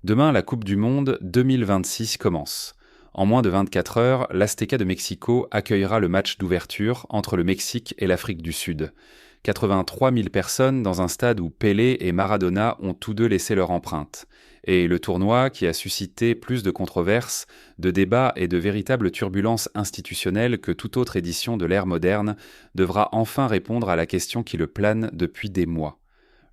Demain, la Coupe du Monde 2026 commence. En moins de 24 heures, l'Azteca de Mexico accueillera le match d'ouverture entre le Mexique et l'Afrique du Sud. 83 000 personnes dans un stade où Pelé et Maradona ont tous deux laissé leur empreinte. Et le tournoi, qui a suscité plus de controverses, de débats et de véritables turbulences institutionnelles que toute autre édition de l'ère moderne, devra enfin répondre à la question qui le plane depuis des mois.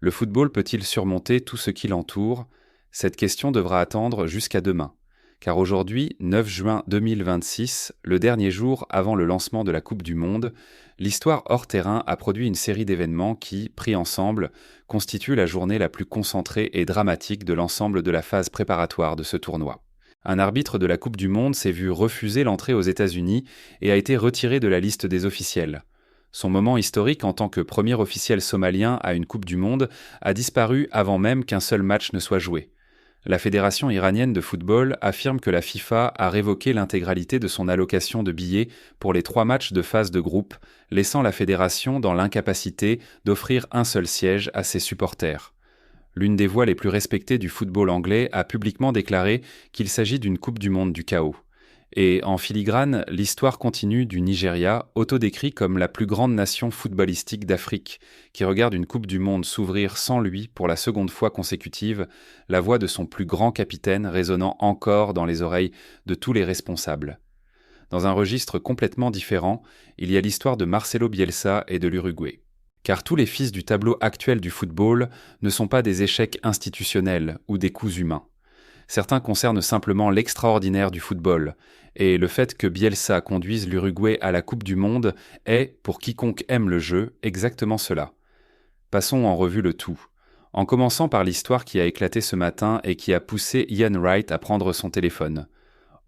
Le football peut-il surmonter tout ce qui l'entoure ? Cette question devra attendre jusqu'à demain. Car aujourd'hui, 9 juin 2026, le dernier jour avant le lancement de la Coupe du Monde, l'histoire hors terrain a produit une série d'événements qui, pris ensemble, constituent la journée la plus concentrée et dramatique de l'ensemble de la phase préparatoire de ce tournoi. Un arbitre de la Coupe du Monde s'est vu refuser l'entrée aux États-Unis et a été retiré de la liste des officiels. Son moment historique en tant que premier officiel somalien à une Coupe du Monde a disparu avant même qu'un seul match ne soit joué. La Fédération iranienne de football affirme que la FIFA a révoqué l'intégralité de son allocation de billets pour les 3 matchs de phase de groupe, laissant la fédération dans l'incapacité d'offrir un seul siège à ses supporters. L'une des voix les plus respectées du football anglais a publiquement déclaré qu'il s'agit d'une Coupe du Monde du chaos. Et en filigrane, l'histoire continue du Nigeria, autodécrit comme la plus grande nation footballistique d'Afrique, qui regarde une Coupe du Monde s'ouvrir sans lui pour la seconde fois consécutive, la voix de son plus grand capitaine résonnant encore dans les oreilles de tous les responsables. Dans un registre complètement différent, il y a l'histoire de Marcelo Bielsa et de l'Uruguay. Car tous les fils du tableau actuel du football ne sont pas des échecs institutionnels ou des coups humains. Certains concernent simplement l'extraordinaire du football, et le fait que Bielsa conduise l'Uruguay à la Coupe du Monde est, pour quiconque aime le jeu, exactement cela. Passons en revue le tout, en commençant par l'histoire qui a éclaté ce matin et qui a poussé Ian Wright à prendre son téléphone.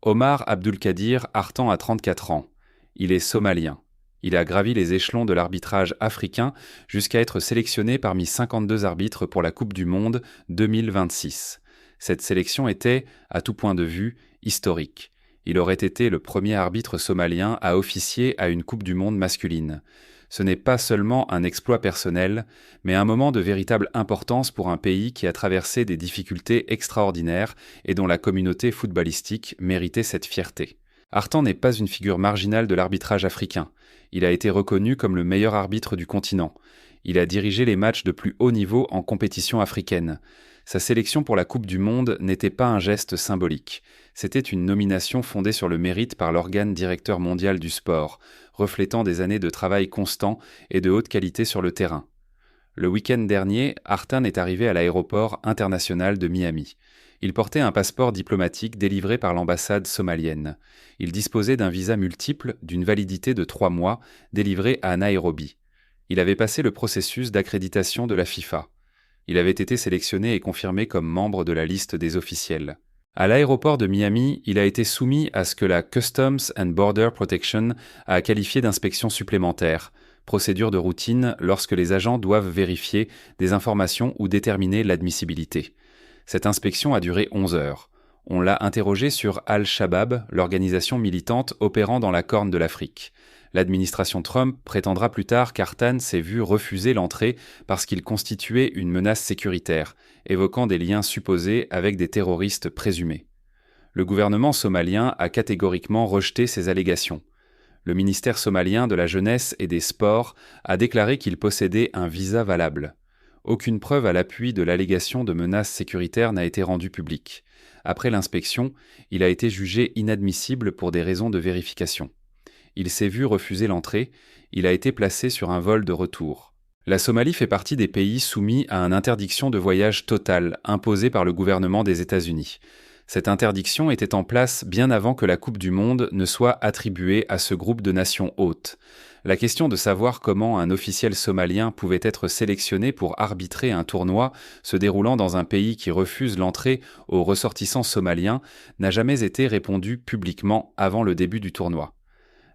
Omar Abdulkadir Artan a 34 ans. Il est somalien. Il a gravi les échelons de l'arbitrage africain jusqu'à être sélectionné parmi 52 arbitres pour la Coupe du Monde 2026. Cette sélection était, à tout point de vue, historique. Il aurait été le premier arbitre somalien à officier à une Coupe du Monde masculine. Ce n'est pas seulement un exploit personnel, mais un moment de véritable importance pour un pays qui a traversé des difficultés extraordinaires et dont la communauté footballistique méritait cette fierté. Artan n'est pas une figure marginale de l'arbitrage africain. Il a été reconnu comme le meilleur arbitre du continent. Il a dirigé les matchs de plus haut niveau en compétition africaine. Sa sélection pour la Coupe du Monde n'était pas un geste symbolique. C'était une nomination fondée sur le mérite par l'organe directeur mondial du sport, reflétant des années de travail constant et de haute qualité sur le terrain. Le week-end dernier, Artan est arrivé à l'aéroport international de Miami. Il portait un passeport diplomatique délivré par l'ambassade somalienne. Il disposait d'un visa multiple d'une validité de 3 mois, délivré à Nairobi. Il avait passé le processus d'accréditation de la FIFA. Il avait été sélectionné et confirmé comme membre de la liste des officiels. À l'aéroport de Miami, il a été soumis à ce que la Customs and Border Protection a qualifié d'inspection supplémentaire, procédure de routine lorsque les agents doivent vérifier des informations ou déterminer l'admissibilité. Cette inspection a duré 11 heures. On l'a interrogé sur Al-Shabaab, l'organisation militante opérant dans la Corne de l'Afrique. L'administration Trump prétendra plus tard qu'Artan s'est vu refuser l'entrée parce qu'il constituait une menace sécuritaire, évoquant des liens supposés avec des terroristes présumés. Le gouvernement somalien a catégoriquement rejeté ces allégations. Le ministère somalien de la Jeunesse et des Sports a déclaré qu'il possédait un visa valable. Aucune preuve à l'appui de l'allégation de menace sécuritaire n'a été rendue publique. Après l'inspection, il a été jugé inadmissible pour des raisons de vérification. Il s'est vu refuser l'entrée, il a été placé sur un vol de retour. La Somalie fait partie des pays soumis à une interdiction de voyage totale imposée par le gouvernement des États-Unis. Cette interdiction était en place bien avant que la Coupe du Monde ne soit attribuée à ce groupe de nations hôtes. La question de savoir comment un officiel somalien pouvait être sélectionné pour arbitrer un tournoi se déroulant dans un pays qui refuse l'entrée aux ressortissants somaliens n'a jamais été répondue publiquement avant le début du tournoi.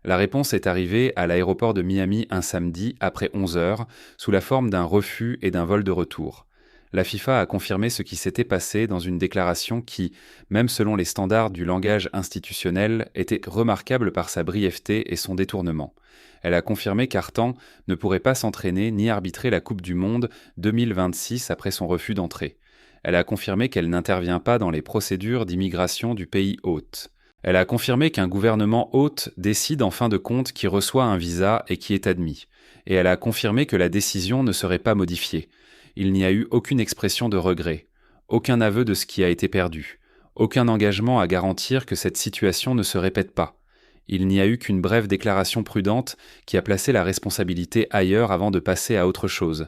La réponse est arrivée à l'aéroport de Miami un samedi après 11 heures, sous la forme d'un refus et d'un vol de retour. La FIFA a confirmé ce qui s'était passé dans une déclaration qui, même selon les standards du langage institutionnel, était remarquable par sa brièveté et son détournement. Elle a confirmé qu'Artan ne pourrait pas s'entraîner ni arbitrer la Coupe du Monde 2026 après son refus d'entrée. Elle a confirmé qu'elle n'intervient pas dans les procédures d'immigration du pays hôte. Elle a confirmé qu'un gouvernement hôte décide en fin de compte qui reçoit un visa et qui est admis. Et elle a confirmé que la décision ne serait pas modifiée. Il n'y a eu aucune expression de regret, aucun aveu de ce qui a été perdu, aucun engagement à garantir que cette situation ne se répète pas. Il n'y a eu qu'une brève déclaration prudente qui a placé la responsabilité ailleurs avant de passer à autre chose.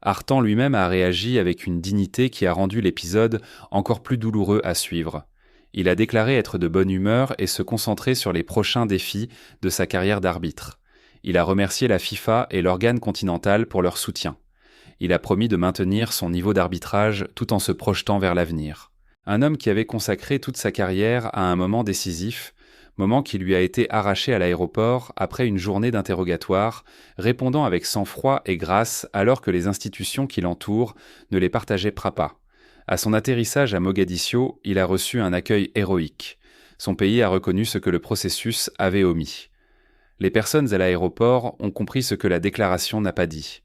Artan lui-même a réagi avec une dignité qui a rendu l'épisode encore plus douloureux à suivre. Il a déclaré être de bonne humeur et se concentrer sur les prochains défis de sa carrière d'arbitre. Il a remercié la FIFA et l'organe continental pour leur soutien. Il a promis de maintenir son niveau d'arbitrage tout en se projetant vers l'avenir. Un homme qui avait consacré toute sa carrière à un moment décisif, moment qui lui a été arraché à l'aéroport après une journée d'interrogatoire, répondant avec sang-froid et grâce alors que les institutions qui l'entourent ne les partageaient pas. À son atterrissage à Mogadiscio, il a reçu un accueil héroïque. Son pays a reconnu ce que le processus avait omis. Les personnes à l'aéroport ont compris ce que la déclaration n'a pas dit.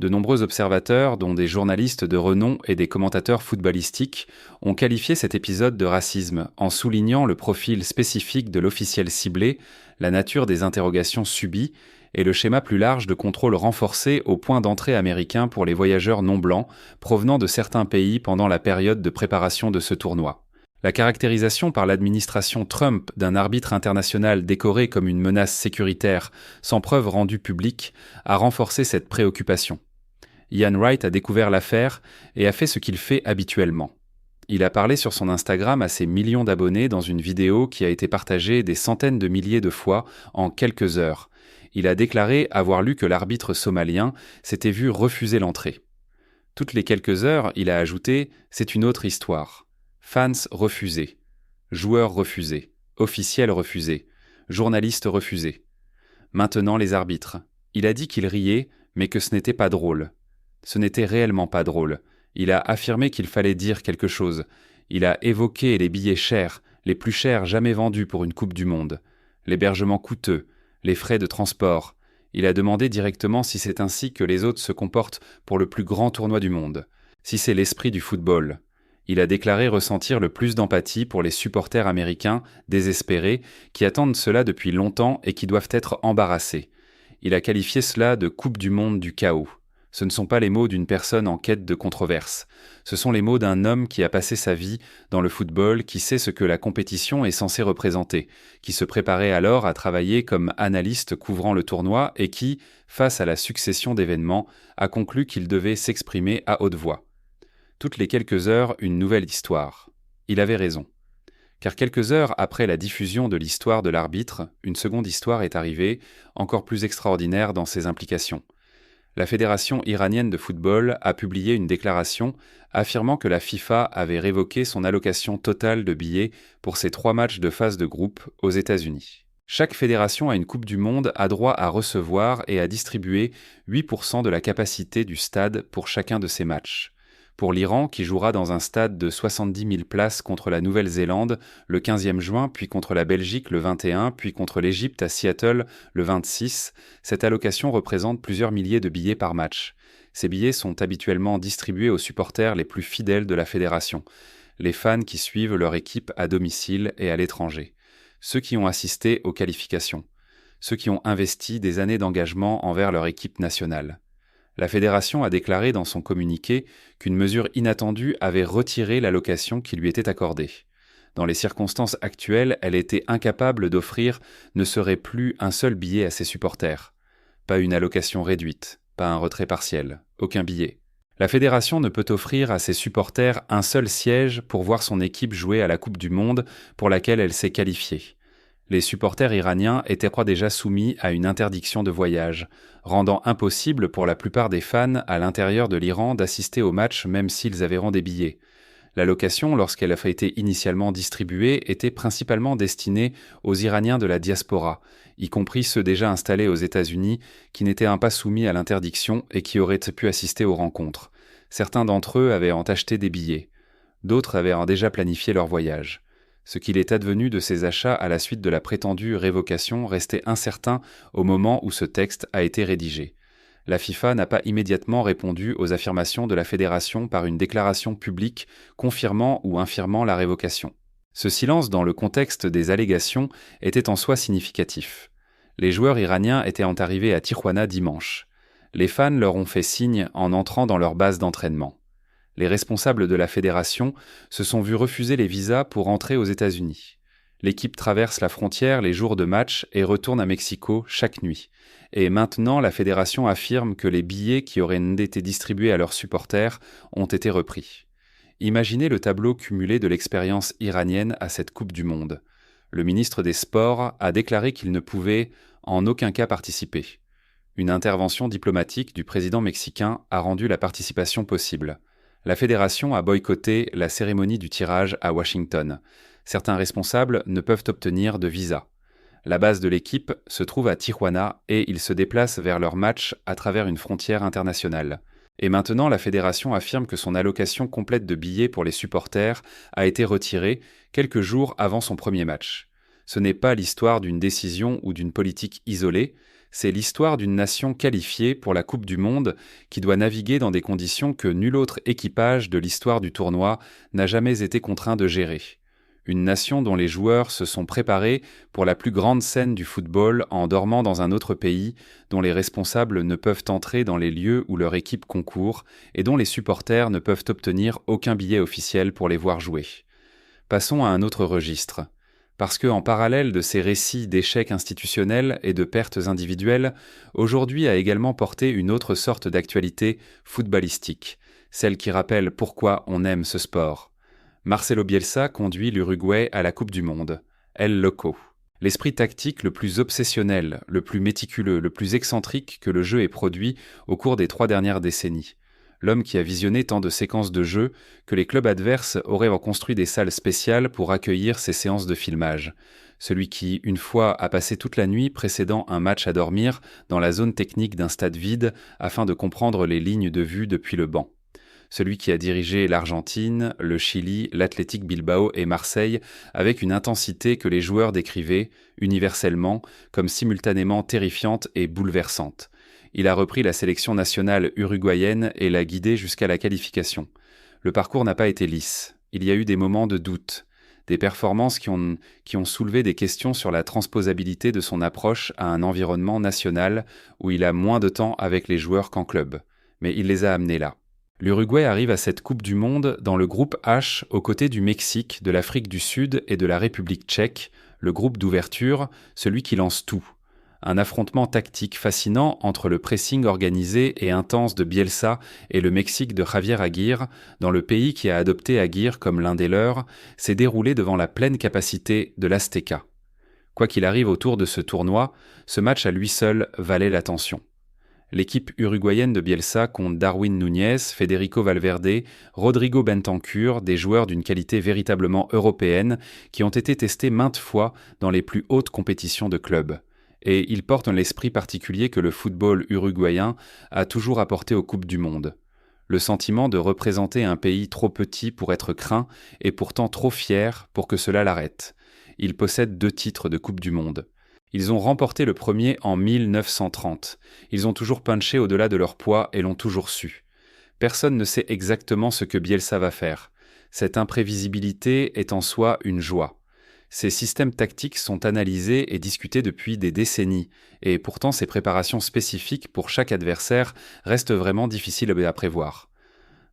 De nombreux observateurs, dont des journalistes de renom et des commentateurs footballistiques, ont qualifié cet épisode de racisme en soulignant le profil spécifique de l'officiel ciblé, la nature des interrogations subies et le schéma plus large de contrôle renforcé au point d'entrée américain pour les voyageurs non blancs provenant de certains pays pendant la période de préparation de ce tournoi. La caractérisation par l'administration Trump d'un arbitre international décoré comme une menace sécuritaire sans preuve rendue publique a renforcé cette préoccupation. Ian Wright a découvert l'affaire et a fait ce qu'il fait habituellement. Il a parlé sur son Instagram à ses millions d'abonnés dans une vidéo qui a été partagée des centaines de milliers de fois en quelques heures. Il a déclaré avoir lu que l'arbitre somalien s'était vu refuser l'entrée. Toutes les quelques heures, il a ajouté « c'est une autre histoire ». Fans refusés, joueurs refusés, officiels refusés, journalistes refusés. Maintenant les arbitres. Il a dit qu'il riait, mais que ce n'était pas drôle. Ce n'était réellement pas drôle. Il a affirmé qu'il fallait dire quelque chose. Il a évoqué les billets chers, les plus chers jamais vendus pour une Coupe du Monde, l'hébergement coûteux, les frais de transport. Il a demandé directement si c'est ainsi que les autres se comportent pour le plus grand tournoi du monde, si c'est l'esprit du football. Il a déclaré ressentir le plus d'empathie pour les supporters américains, désespérés, qui attendent cela depuis longtemps et qui doivent être embarrassés. Il a qualifié cela de Coupe du Monde du chaos. Ce ne sont pas les mots d'une personne en quête de controverse. Ce sont les mots d'un homme qui a passé sa vie dans le football, qui sait ce que la compétition est censée représenter, qui se préparait alors à travailler comme analyste couvrant le tournoi et qui, face à la succession d'événements, a conclu qu'il devait s'exprimer à haute voix. Toutes les quelques heures, une nouvelle histoire. Il avait raison. Car quelques heures après la diffusion de l'histoire de l'arbitre, une seconde histoire est arrivée, encore plus extraordinaire dans ses implications. La Fédération iranienne de football a publié une déclaration affirmant que la FIFA avait révoqué son allocation totale de billets pour ses 3 matchs de phase de groupe aux États-Unis. Chaque fédération à une Coupe du Monde a droit à recevoir et à distribuer 8% de la capacité du stade pour chacun de ses matchs. Pour l'Iran, qui jouera dans un stade de 70 000 places contre la Nouvelle-Zélande le 15e juin, puis contre la Belgique le 21, puis contre l'Égypte à Seattle le 26, cette allocation représente plusieurs milliers de billets par match. Ces billets sont habituellement distribués aux supporters les plus fidèles de la fédération, les fans qui suivent leur équipe à domicile et à l'étranger, ceux qui ont assisté aux qualifications, ceux qui ont investi des années d'engagement envers leur équipe nationale. La fédération a déclaré dans son communiqué qu'une mesure inattendue avait retiré l'allocation qui lui était accordée. Dans les circonstances actuelles, elle était incapable d'offrir ne serait plus un seul billet à ses supporters. Pas une allocation réduite, pas un retrait partiel, aucun billet. La fédération ne peut offrir à ses supporters un seul siège pour voir son équipe jouer à la Coupe du Monde pour laquelle elle s'est qualifiée. Les supporters iraniens étaient déjà soumis à une interdiction de voyage, rendant impossible pour la plupart des fans à l'intérieur de l'Iran d'assister au match même s'ils avaient des billets. L'allocation, lorsqu'elle a été initialement distribuée, était principalement destinée aux Iraniens de la diaspora, y compris ceux déjà installés aux États-Unis qui n'étaient pas soumis à l'interdiction et qui auraient pu assister aux rencontres. Certains d'entre eux avaient acheté des billets. D'autres avaient déjà planifié leur voyage. Ce qu'il est advenu de ces achats à la suite de la prétendue révocation restait incertain au moment où ce texte a été rédigé. La FIFA n'a pas immédiatement répondu aux affirmations de la fédération par une déclaration publique confirmant ou infirmant la révocation. Ce silence dans le contexte des allégations était en soi significatif. Les joueurs iraniens étaient arrivés à Tijuana dimanche. Les fans leur ont fait signe en entrant dans leur base d'entraînement. Les responsables de la fédération se sont vus refuser les visas pour entrer aux États-Unis. L'équipe traverse la frontière les jours de match et retourne à Mexico chaque nuit. Et maintenant, la fédération affirme que les billets qui auraient été distribués à leurs supporters ont été repris. Imaginez le tableau cumulé de l'expérience iranienne à cette Coupe du Monde. Le ministre des Sports a déclaré qu'il ne pouvait en aucun cas participer. Une intervention diplomatique du président mexicain a rendu la participation possible. La fédération a boycotté la cérémonie du tirage à Washington. Certains responsables ne peuvent obtenir de visa. La base de l'équipe se trouve à Tijuana et ils se déplacent vers leur match à travers une frontière internationale. Et maintenant, la fédération affirme que son allocation complète de billets pour les supporters a été retirée quelques jours avant son premier match. Ce n'est pas l'histoire d'une décision ou d'une politique isolée, c'est l'histoire d'une nation qualifiée pour la Coupe du Monde qui doit naviguer dans des conditions que nul autre équipage de l'histoire du tournoi n'a jamais été contraint de gérer. Une nation dont les joueurs se sont préparés pour la plus grande scène du football en dormant dans un autre pays, dont les responsables ne peuvent entrer dans les lieux où leur équipe concourt et dont les supporters ne peuvent obtenir aucun billet officiel pour les voir jouer. Passons à un autre registre. Parce que, en parallèle de ces récits d'échecs institutionnels et de pertes individuelles, aujourd'hui a également porté une autre sorte d'actualité footballistique, celle qui rappelle pourquoi on aime ce sport. Marcelo Bielsa conduit l'Uruguay à la Coupe du Monde. El Loco. L'esprit tactique le plus obsessionnel, le plus méticuleux, le plus excentrique que le jeu ait produit au cours des 3 dernières décennies. L'homme qui a visionné tant de séquences de jeu que les clubs adverses auraient construit des salles spéciales pour accueillir ces séances de filmage. Celui qui, une fois, a passé toute la nuit précédant un match à dormir dans la zone technique d'un stade vide afin de comprendre les lignes de vue depuis le banc. Celui qui a dirigé l'Argentine, le Chili, l'Athletic Bilbao et Marseille avec une intensité que les joueurs décrivaient, universellement, comme simultanément terrifiante et bouleversante. Il a repris la sélection nationale uruguayenne et l'a guidée jusqu'à la qualification. Le parcours n'a pas été lisse. Il y a eu des moments de doute, des performances qui ont soulevé des questions sur la transposabilité de son approche à un environnement national où il a moins de temps avec les joueurs qu'en club. Mais il les a amenés là. L'Uruguay arrive à cette Coupe du Monde dans le groupe H aux côtés du Mexique, de l'Afrique du Sud et de la République tchèque, le groupe d'ouverture, celui qui lance tout. Un affrontement tactique fascinant entre le pressing organisé et intense de Bielsa et le Mexique de Javier Aguirre, dans le pays qui a adopté Aguirre comme l'un des leurs, s'est déroulé devant la pleine capacité de l'Azteca. Quoi qu'il arrive autour de ce tournoi, ce match à lui seul valait l'attention. L'équipe uruguayenne de Bielsa compte Darwin Núñez, Federico Valverde, Rodrigo Bentancur, des joueurs d'une qualité véritablement européenne qui ont été testés maintes fois dans les plus hautes compétitions de clubs. Et ils portent l'esprit particulier que le football uruguayen a toujours apporté aux Coupes du Monde. Le sentiment de représenter un pays trop petit pour être craint et pourtant trop fier pour que cela l'arrête. Ils possèdent 2 titres de Coupe du Monde. Ils ont remporté le premier en 1930. Ils ont toujours punché au-delà de leur poids et l'ont toujours su. Personne ne sait exactement ce que Bielsa va faire. Cette imprévisibilité est en soi une joie. Ces systèmes tactiques sont analysés et discutés depuis des décennies, et pourtant ces préparations spécifiques pour chaque adversaire restent vraiment difficiles à prévoir.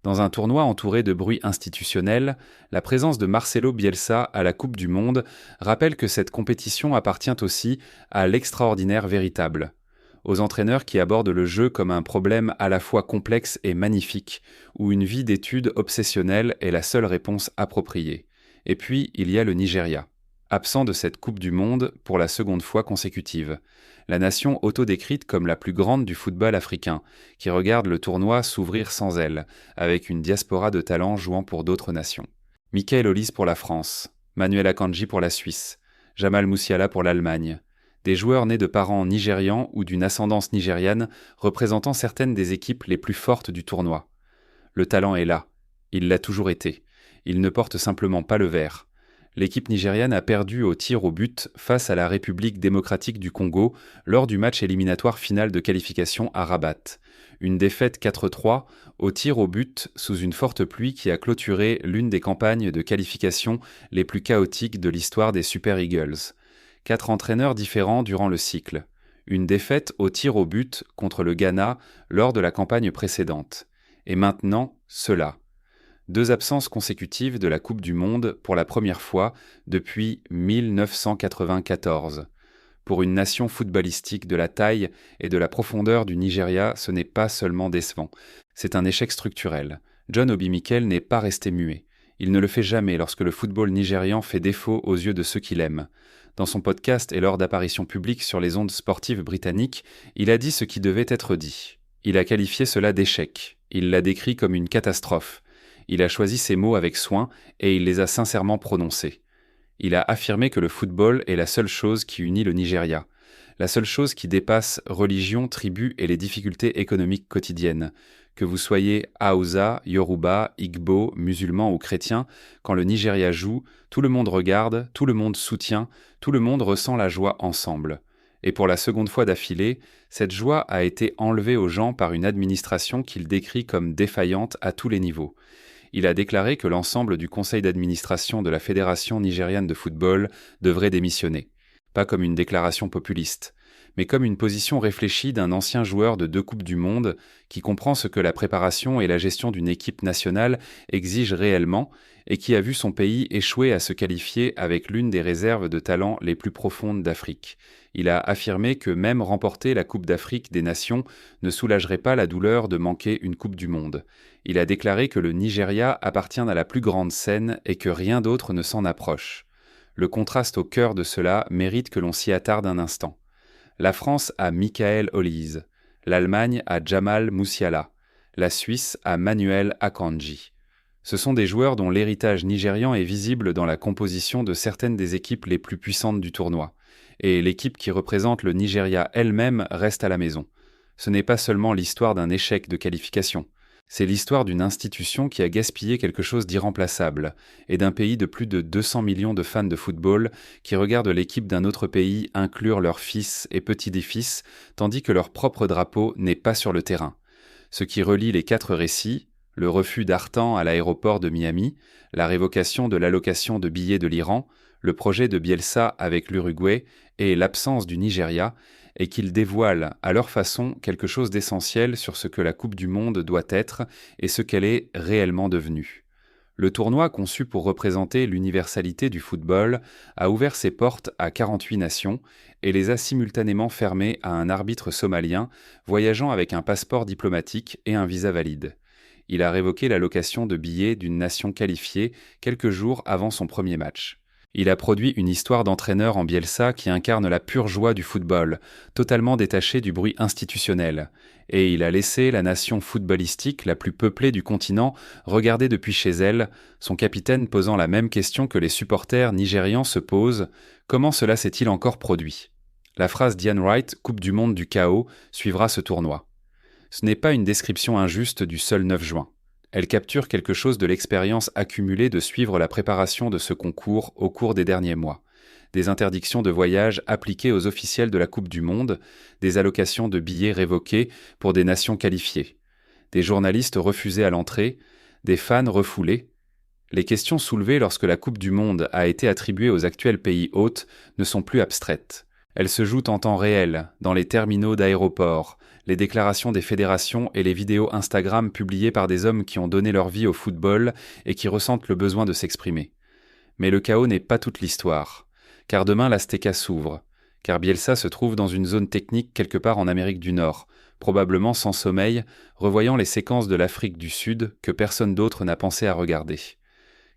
Dans un tournoi entouré de bruit institutionnel, la présence de Marcelo Bielsa à la Coupe du Monde rappelle que cette compétition appartient aussi à l'extraordinaire véritable, aux entraîneurs qui abordent le jeu comme un problème à la fois complexe et magnifique, où une vie d'études obsessionnelle est la seule réponse appropriée. Et puis, il y a le Nigeria, absent de cette Coupe du Monde pour la 2e fois consécutive. La nation autodécrite comme la plus grande du football africain, qui regarde le tournoi s'ouvrir sans elle, avec une diaspora de talents jouant pour d'autres nations. Michael Olise pour la France, Manuel Akanji pour la Suisse, Jamal Musiala pour l'Allemagne. Des joueurs nés de parents nigérians ou d'une ascendance nigériane représentant certaines des équipes les plus fortes du tournoi. Le talent est là, il l'a toujours été. Il ne porte simplement pas le vert. L'équipe nigériane a perdu au tir au but face à la République démocratique du Congo lors du match éliminatoire final de qualification à Rabat. Une défaite 4-3 au tir au but sous une forte pluie qui a clôturé l'une des campagnes de qualification les plus chaotiques de l'histoire des Super Eagles. 4 entraîneurs différents durant le cycle. Une défaite au tir au but contre le Ghana lors de la campagne précédente. Et maintenant, cela. 2 absences consécutives de la Coupe du Monde pour la première fois depuis 1994. Pour une nation footballistique de la taille et de la profondeur du Nigeria, ce n'est pas seulement décevant, c'est un échec structurel. John Obi Mikel n'est pas resté muet. Il ne le fait jamais lorsque le football nigérian fait défaut aux yeux de ceux qui l'aiment. Dans son podcast et lors d'apparitions publiques sur les ondes sportives britanniques, il a dit ce qui devait être dit. Il a qualifié cela d'échec. Il l'a décrit comme une catastrophe. Il a choisi ses mots avec soin et il les a sincèrement prononcés. Il a affirmé que le football est la seule chose qui unit le Nigeria, la seule chose qui dépasse religion, tribu et les difficultés économiques quotidiennes. Que vous soyez Hausa, Yoruba, Igbo, musulman ou chrétien, quand le Nigeria joue, tout le monde regarde, tout le monde soutient, tout le monde ressent la joie ensemble. Et pour la seconde fois d'affilée, cette joie a été enlevée aux gens par une administration qu'il décrit comme défaillante à tous les niveaux. Il a déclaré que l'ensemble du conseil d'administration de la Fédération nigériane de football devrait démissionner. Pas comme une déclaration populiste, mais comme une position réfléchie d'un ancien joueur de 2 Coupes du Monde qui comprend ce que la préparation et la gestion d'une équipe nationale exigent réellement et qui a vu son pays échouer à se qualifier avec l'une des réserves de talent les plus profondes d'Afrique. Il a affirmé que même remporter la Coupe d'Afrique des Nations ne soulagerait pas la douleur de manquer une Coupe du Monde. Il a déclaré que le Nigeria appartient à la plus grande scène et que rien d'autre ne s'en approche. Le contraste au cœur de cela mérite que l'on s'y attarde un instant. La France a Michael Olise, l'Allemagne a Jamal Musiala, la Suisse a Manuel Akanji. Ce sont des joueurs dont l'héritage nigérian est visible dans la composition de certaines des équipes les plus puissantes du tournoi. Et l'équipe qui représente le Nigeria elle-même reste à la maison. Ce n'est pas seulement l'histoire d'un échec de qualification. C'est l'histoire d'une institution qui a gaspillé quelque chose d'irremplaçable, et d'un pays de plus de 200 millions de fans de football qui regardent l'équipe d'un autre pays inclure leurs fils et petits-fils, tandis que leur propre drapeau n'est pas sur le terrain. Ce qui relie les 4 récits, le refus d'Artan à l'aéroport de Miami, la révocation de l'allocation de billets de l'Iran, le projet de Bielsa avec l'Uruguay et l'absence du Nigeria, et qu'ils dévoilent à leur façon quelque chose d'essentiel sur ce que la Coupe du Monde doit être et ce qu'elle est réellement devenue. Le tournoi, conçu pour représenter l'universalité du football, a ouvert ses portes à 48 nations et les a simultanément fermées à un arbitre somalien voyageant avec un passeport diplomatique et un visa valide. Il a révoqué l'allocation de billets d'une nation qualifiée quelques jours avant son premier match. Il a produit une histoire d'entraîneur en Bielsa qui incarne la pure joie du football, totalement détachée du bruit institutionnel. Et il a laissé la nation footballistique la plus peuplée du continent regarder depuis chez elle, son capitaine posant la même question que les supporters nigérians se posent : comment cela s'est-il encore produit ? La phrase d'Ian Wright, Coupe du Monde du chaos, suivra ce tournoi. Ce n'est pas une description injuste du seul 9 juin. Elle capture quelque chose de l'expérience accumulée de suivre la préparation de ce concours au cours des derniers mois. Des interdictions de voyage appliquées aux officiels de la Coupe du Monde, des allocations de billets révoquées pour des nations qualifiées, des journalistes refusés à l'entrée, des fans refoulés. Les questions soulevées lorsque la Coupe du Monde a été attribuée aux actuels pays hôtes ne sont plus abstraites. Elles se jouent en temps réel, dans les terminaux d'aéroports, les déclarations des fédérations et les vidéos Instagram publiées par des hommes qui ont donné leur vie au football et qui ressentent le besoin de s'exprimer. Mais le chaos n'est pas toute l'histoire, car demain l'Azteca s'ouvre, car Bielsa se trouve dans une zone technique quelque part en Amérique du Nord, probablement sans sommeil, revoyant les séquences de l'Afrique du Sud que personne d'autre n'a pensé à regarder.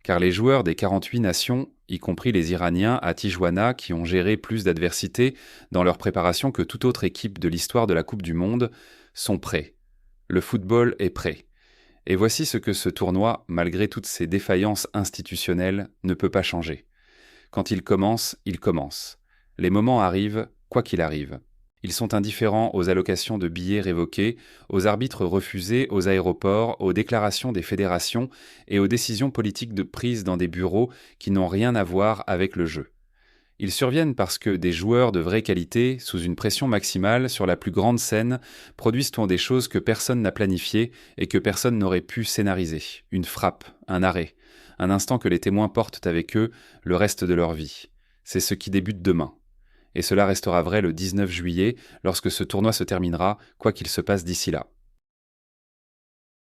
Car les joueurs des 48 nations, y compris les Iraniens à Tijuana qui ont géré plus d'adversité dans leur préparation que toute autre équipe de l'histoire de la Coupe du Monde, sont prêts. Le football est prêt. Et voici ce que ce tournoi, malgré toutes ses défaillances institutionnelles, ne peut pas changer. Quand il commence, il commence. Les moments arrivent, quoi qu'il arrive. Ils sont indifférents aux allocations de billets révoquées, aux arbitres refusés aux aéroports, aux déclarations des fédérations et aux décisions politiques prises dans des bureaux qui n'ont rien à voir avec le jeu. Ils surviennent parce que des joueurs de vraie qualité, sous une pression maximale sur la plus grande scène, produisent des choses que personne n'a planifiées et que personne n'aurait pu scénariser. Une frappe, un arrêt, un instant que les témoins portent avec eux le reste de leur vie. C'est ce qui débute demain. Et cela restera vrai le 19 juillet, lorsque ce tournoi se terminera, quoi qu'il se passe d'ici là.